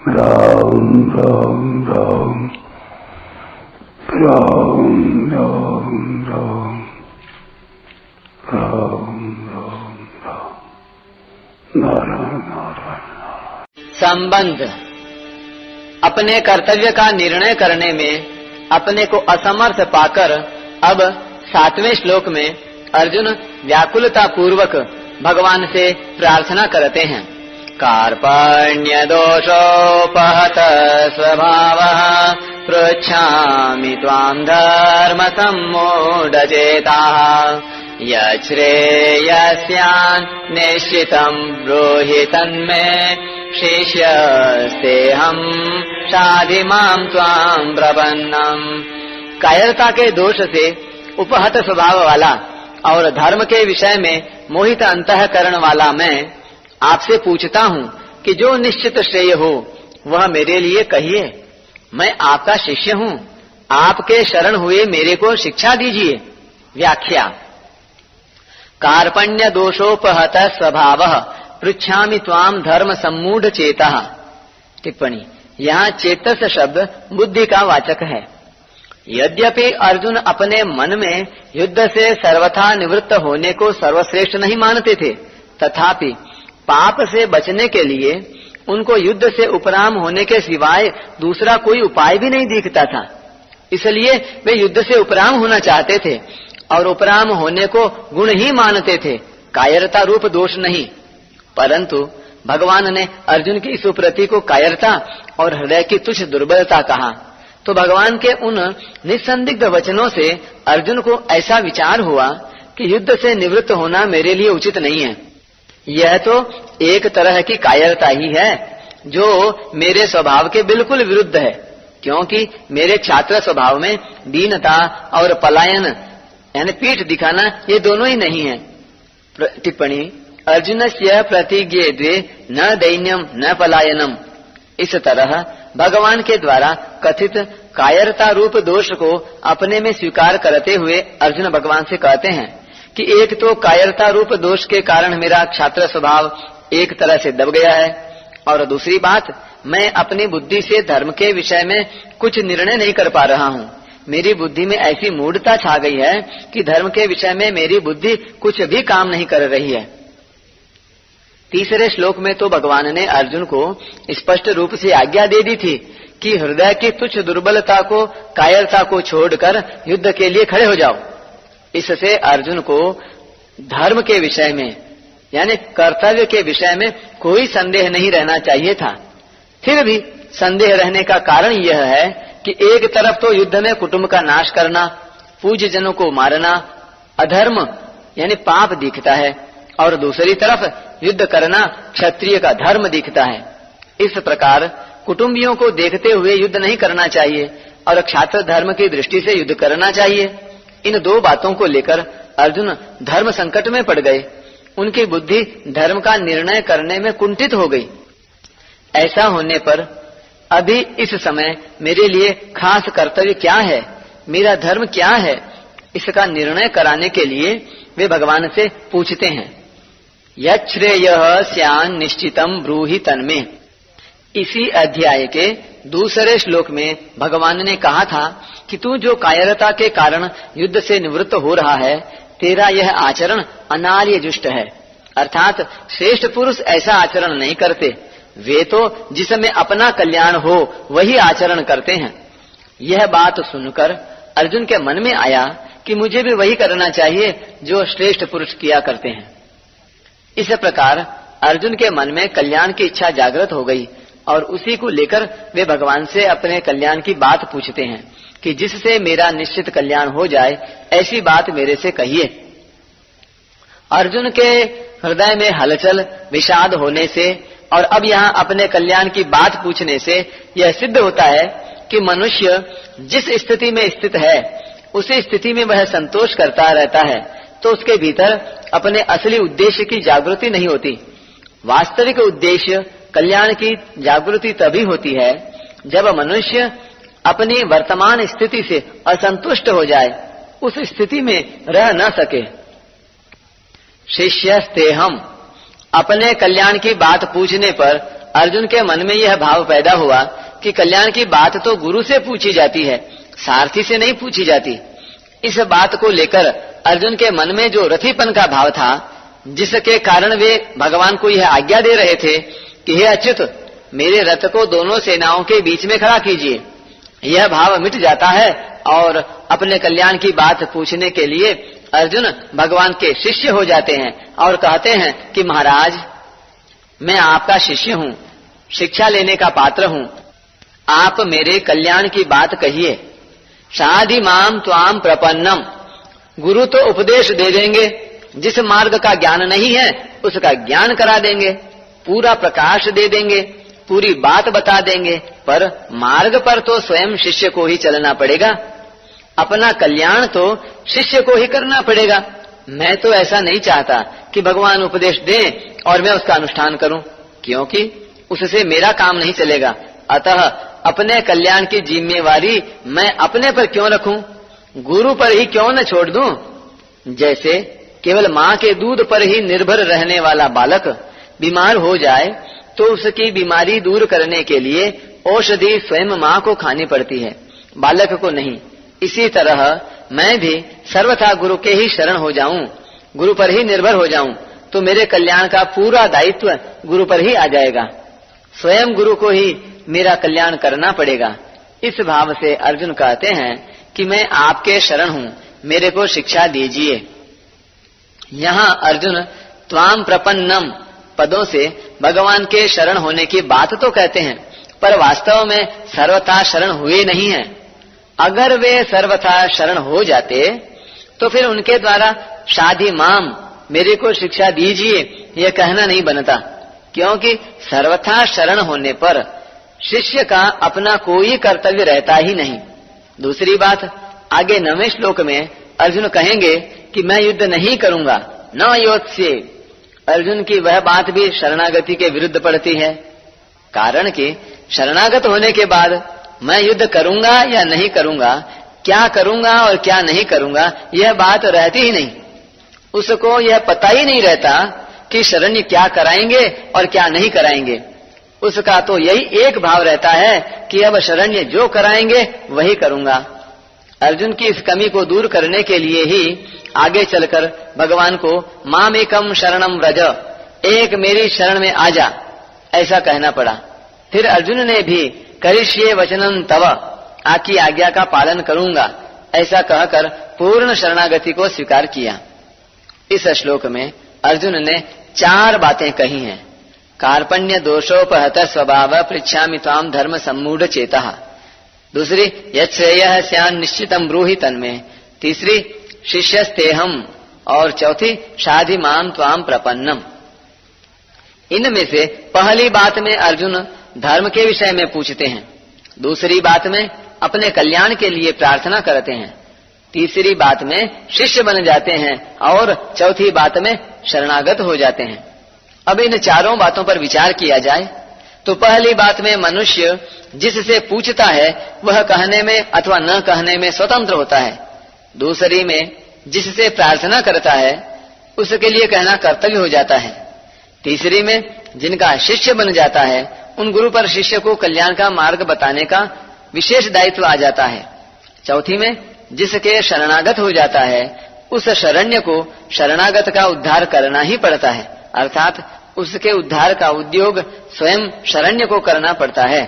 राम राम राम राम राम राम राम राम राम नारायण नारायण। संबंध। अपने कर्तव्य का निर्णय करने में अपने को असमर्थ पाकर अब 7वें श्लोक में अर्जुन व्याकुलता पूर्वक भगवान से प्रार्थना करते हैं। कार्पण्य दोषोपहत स्वभावः पृच्छामि त्वां धर्म सम्मूढचेताः यच्छ्रेयस्यान् निश्चितं ब्रूहि तन्मे शिष्यस्तेऽहं शाधि मां त्वां प्रपन्नम्। कायरता के दोष से उपहत स्वभाव वाला और धर्म के विषय में मोहित अंतःकरण वाला मैं आपसे पूछता हूँ कि जो निश्चित श्रेय हो वह मेरे लिए कहिए। मैं आपका शिष्य हूँ, आपके शरण हुए मेरे को शिक्षा दीजिए। व्याख्या। कार्पण्य दोषोपहत स्वभावः पृच्छामि त्वाम धर्म सम्मूढ़ चेतः। टिप्पणी। यहाँ चेतस शब्द बुद्धि का वाचक है। यद्यपि अर्जुन अपने मन में युद्ध से सर्वथा निवृत्त होने को सर्वश्रेष्ठ नहीं मानते थे, तथापि पाप से बचने के लिए उनको युद्ध से उपराम होने के सिवाय दूसरा कोई उपाय भी नहीं दिखता था। इसलिए वे युद्ध से उपराम होना चाहते थे और उपराम होने को गुण ही मानते थे, कायरता रूप दोष नहीं। परंतु भगवान ने अर्जुन की इस उपरति को कायरता और हृदय की तुच्छ दुर्बलता कहा, तो भगवान के उन निसंदिग्ध वचनों से अर्जुन को ऐसा विचार हुआ कि युद्ध से निवृत्त होना मेरे लिए उचित नहीं है। यह तो एक तरह की कायरता ही है जो मेरे स्वभाव के बिल्कुल विरुद्ध है, क्योंकि मेरे छात्र स्वभाव में दीनता और पलायन यानी पीठ दिखाना ये दोनों ही नहीं है। टिप्पणी। अर्जुनस्य प्रतिज्ञे द्वे न दैन्यम न पलायनम। इस तरह भगवान के द्वारा कथित कायरता रूप दोष को अपने में स्वीकार करते हुए अर्जुन भगवान से कहते हैं कि एक तो कायरता रूप दोष के कारण मेरा क्षात्र स्वभाव एक तरह से दब गया है, और दूसरी बात मैं अपनी बुद्धि से धर्म के विषय में कुछ निर्णय नहीं कर पा रहा हूँ। मेरी बुद्धि में ऐसी मूढ़ता छा गई है कि धर्म के विषय में मेरी बुद्धि कुछ भी काम नहीं कर रही है। तीसरे श्लोक में तो भगवान ने अर्जुन को स्पष्ट रूप से आज्ञा दे दी थी कि हृदय की तुच्छ दुर्बलता को, कायरता को छोड़कर युद्ध के लिए खड़े हो जाओ। इससे अर्जुन को धर्म के विषय में यानी कर्तव्य के विषय में कोई संदेह नहीं रहना चाहिए था। फिर भी संदेह रहने का कारण यह है कि एक तरफ तो युद्ध में कुटुंब का नाश करना, पूज्य जनों को मारना अधर्म यानी पाप दिखता है, और दूसरी तरफ युद्ध करना क्षत्रिय का धर्म दिखता है। इस प्रकार कुटुंबियों को देखते हुए युद्ध नहीं करना चाहिए और क्षात्र धर्म की दृष्टि से युद्ध करना चाहिए। इन दो बातों को लेकर अर्जुन धर्म संकट में पड़ गए। उनकी बुद्धि धर्म का निर्णय करने में कुंठित हो गई। ऐसा होने पर अभी इस समय मेरे लिए खास कर्तव्य क्या है, मेरा धर्म क्या है, इसका निर्णय कराने के लिए वे भगवान से पूछते हैं। यच्छ्रेयः स्यान् निश्चितं ब्रूहि तन्मे। इसी अध्याय के दूसरे श्लोक में भगवान ने कहा था कि तू जो कायरता के कारण युद्ध से निवृत्त हो रहा है, तेरा यह आचरण अनार्य जुष्ट है। अर्थात श्रेष्ठ पुरुष ऐसा आचरण नहीं करते, वे तो जिसमें अपना कल्याण हो वही आचरण करते हैं। यह बात सुनकर अर्जुन के मन में आया कि मुझे भी वही करना चाहिए जो श्रेष्ठ पुरुष किया करते हैं। इस प्रकार अर्जुन के मन में कल्याण की इच्छा जागृत हो गई और उसी को लेकर वे भगवान से अपने कल्याण की बात पूछते हैं कि जिससे मेरा निश्चित कल्याण हो जाए ऐसी बात मेरे से कहिए। अर्जुन के हृदय में हलचल विषाद होने से और अब यहाँ अपने कल्याण की बात पूछने से यह सिद्ध होता है कि मनुष्य जिस स्थिति में स्थित है उसी स्थिति में वह संतोष करता रहता है, तो उसके भीतर अपने असली उद्देश्य की जागृति नहीं होती। वास्तविक उद्देश्य कल्याण की जागृति तभी होती है जब मनुष्य अपनी वर्तमान स्थिति से असंतुष्ट हो जाए, उस स्थिति में रह न सके। शिष्यस्तेहम्। अपने कल्याण की बात पूछने पर अर्जुन के मन में यह भाव पैदा हुआ कि कल्याण की बात तो गुरु से पूछी जाती है, सारथी से नहीं पूछी जाती। इस बात को लेकर अर्जुन के मन में जो रथिपन का भाव था, जिसके कारण वे भगवान को यह आज्ञा दे रहे थे कि हे अच्युत, मेरे रथ को दोनों सेनाओं के बीच में खड़ा कीजिए, यह भाव मिट जाता है और अपने कल्याण की बात पूछने के लिए अर्जुन भगवान के शिष्य हो जाते हैं और कहते हैं कि महाराज, मैं आपका शिष्य हूँ, शिक्षा लेने का पात्र हूँ, आप मेरे कल्याण की बात कहिए। साधि माम त्वाम प्रपन्नम, गुरु तो उपदेश दे देंगे, जिस मार्ग का ज्ञान नहीं है उसका ज्ञान करा देंगे, पूरा प्रकाश दे देंगे, पूरी बात बता देंगे, पर मार्ग पर तो स्वयं शिष्य को ही चलना पड़ेगा, अपना कल्याण तो शिष्य को ही करना पड़ेगा। मैं तो ऐसा नहीं चाहता कि भगवान उपदेश दें और मैं उसका अनुष्ठान करूं, क्योंकि उससे मेरा काम नहीं चलेगा। अतः अपने कल्याण की जिम्मेवारी मैं अपने पर क्यों रखूं, गुरु पर ही क्यों न छोड़ दूं। जैसे केवल माँ के दूध पर ही निर्भर रहने वाला बालक बीमार हो जाए तो उसकी बीमारी दूर करने के लिए औषधि स्वयं माँ को खानी पड़ती है, बालक को नहीं। इसी तरह मैं भी सर्वथा गुरु के ही शरण हो जाऊं, गुरु पर ही निर्भर हो जाऊं, तो मेरे कल्याण का पूरा दायित्व गुरु पर ही आ जाएगा, स्वयं गुरु को ही मेरा कल्याण करना पड़ेगा। इस भाव से अर्जुन कहते हैं कि मैं आपके शरण हूं, मेरे को शिक्षा दीजिए। यहाँ अर्जुन त्वाम प्रपन्नम पदों से भगवान के शरण होने की बात तो कहते हैं, पर वास्तव में सर्वथा शरण हुए नहीं हैं। अगर वे सर्वथा शरण हो जाते तो फिर उनके द्वारा शाधि माम, मेरे को शिक्षा दीजिए, यह कहना नहीं बनता, क्योंकि सर्वथा शरण होने पर शिष्य का अपना कोई कर्तव्य रहता ही नहीं। दूसरी बात, आगे 9वें श्लोक में अर्जुन कहेंगे कि मैं युद्ध नहीं करूंगा, न योत्स्ये। अर्जुन की वह बात भी शरणागति के विरुद्ध पड़ती है, कारण कि शरणागत होने के बाद मैं युद्ध करूंगा या नहीं करूंगा, क्या करूंगा और क्या नहीं करूंगा, यह बात रहती ही नहीं। उसको यह पता ही नहीं रहता कि शरण्य क्या कराएंगे और क्या नहीं कराएंगे। उसका तो यही एक भाव रहता है कि अब शरण्य जो कराएंगे वही करूंगा। अर्जुन की इस कमी को दूर करने के लिए ही आगे चलकर भगवान को मामेकम शरणम व्रज, एक मेरी शरण में आ जा, ऐसा कहना पड़ा। फिर अर्जुन ने भी करिष्ये वचनं तव, आपकी आज्ञा का पालन करूंगा, ऐसा कहकर पूर्ण शरणागति को स्वीकार किया। इस श्लोक में अर्जुन ने 4 बातें कही हैं। कार्पण्य दोषोपहत स्वभाव पृच्छामि त्वाम धर्म सम्मूढ़ चेतः। दूसरी, यच्छ्रेयः स्यान् निश्चितं ब्रूहि तन्मे। तीसरी, शिष्यस्तेहम्। और चौथी, शाधि मां त्वाम प्रपन्नम। इनमें से पहली बात में अर्जुन धर्म के विषय में पूछते हैं, दूसरी बात में अपने कल्याण के लिए प्रार्थना करते हैं, तीसरी बात में शिष्य बन जाते हैं और चौथी बात में शरणागत हो जाते हैं। अब इन 4 बातों पर विचार किया जाए तो पहली बात में मनुष्य जिससे पूछता है वह कहने में अथवा न कहने में स्वतंत्र होता है। दूसरी में जिससे प्रार्थना करता है उसके लिए कहना कर्तव्य हो जाता है। तीसरी में जिनका शिष्य बन जाता है उन गुरु पर शिष्य को कल्याण का मार्ग बताने का विशेष दायित्व आ जाता है। चौथी में जिसके शरणागत हो जाता है उस शरण्य को शरणागत का उद्धार करना ही पड़ता है, अर्थात उसके उद्धार का उद्योग स्वयं शरण्य को करना पड़ता है।